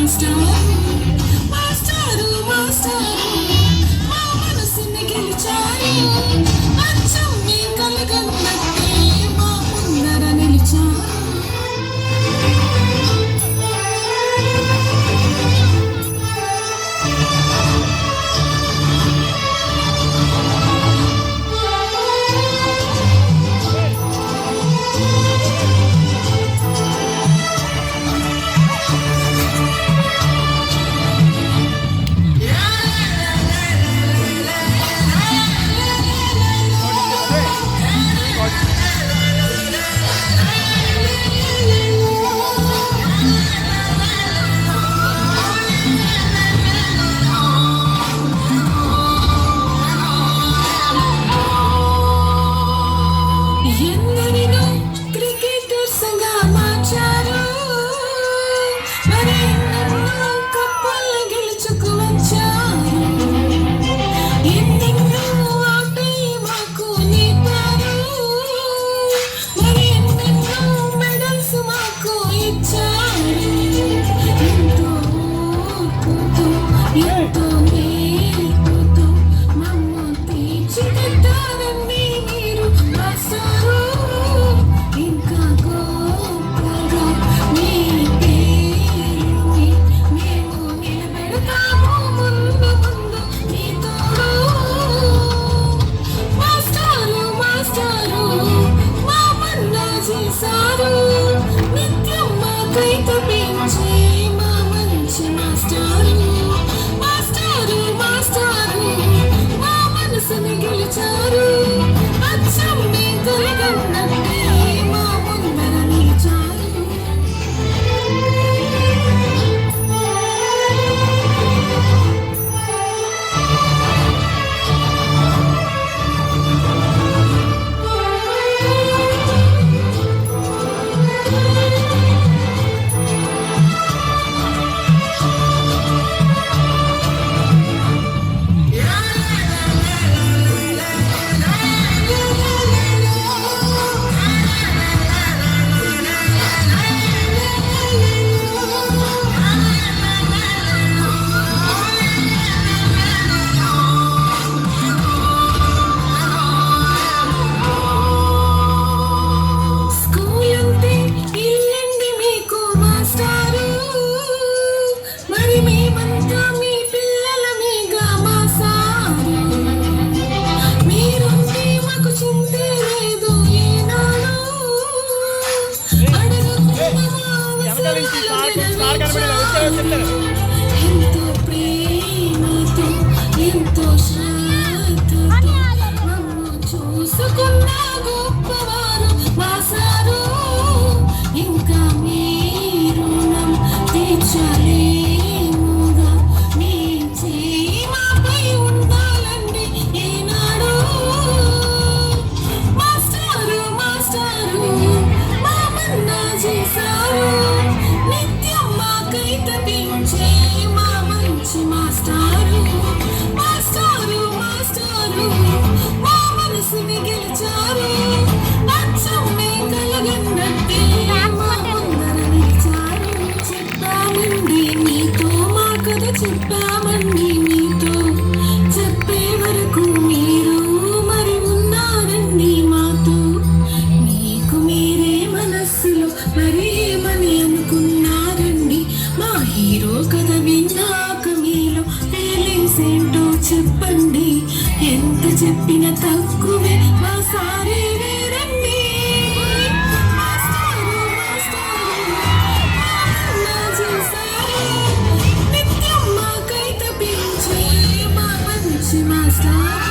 master master master మా మనసుని గెలిచారు అచ్చం మీ కలగన్నట్టే మా ముందర నిలిచారు ఎంతో ప్రేమతో ఎంతో శ్రద్ధతో నన్ను చూసుకున్న గొప్పవారు మాసారు ఇంకా మీరు తీర్చలేముగా మీ చేయి మాపై ఉండాలండి ఈనాడు మాస్టారు మాస్టారు మా మన్నా చేశారు తప్పించే మా మంచి మాస్టారు మాస్టారు మాస్టారు మా మనసుని గెలిచారు అచ్చం మీ కలగన్నట్టే మా ముందర నిలిచారు చెప్పామండి మీతో మా కథ చెప్పామండి మీతో చెప్పే వరకు మీరు మరి ఉన్నారండి మాతో మీకు మీరే మనస్సులో మరి ఏమని అనుకున్నారండి మా హీరో కథ విన్నాక మీలో ఫీలింగ్స్ ఏంటో చెప్పండి ఎంత చెప్పినా తక్కువే మా సారే వేరండి మాస్టారు చేశారు నిత్యం మాకై తప్పించే మా మంచి మాస్టర్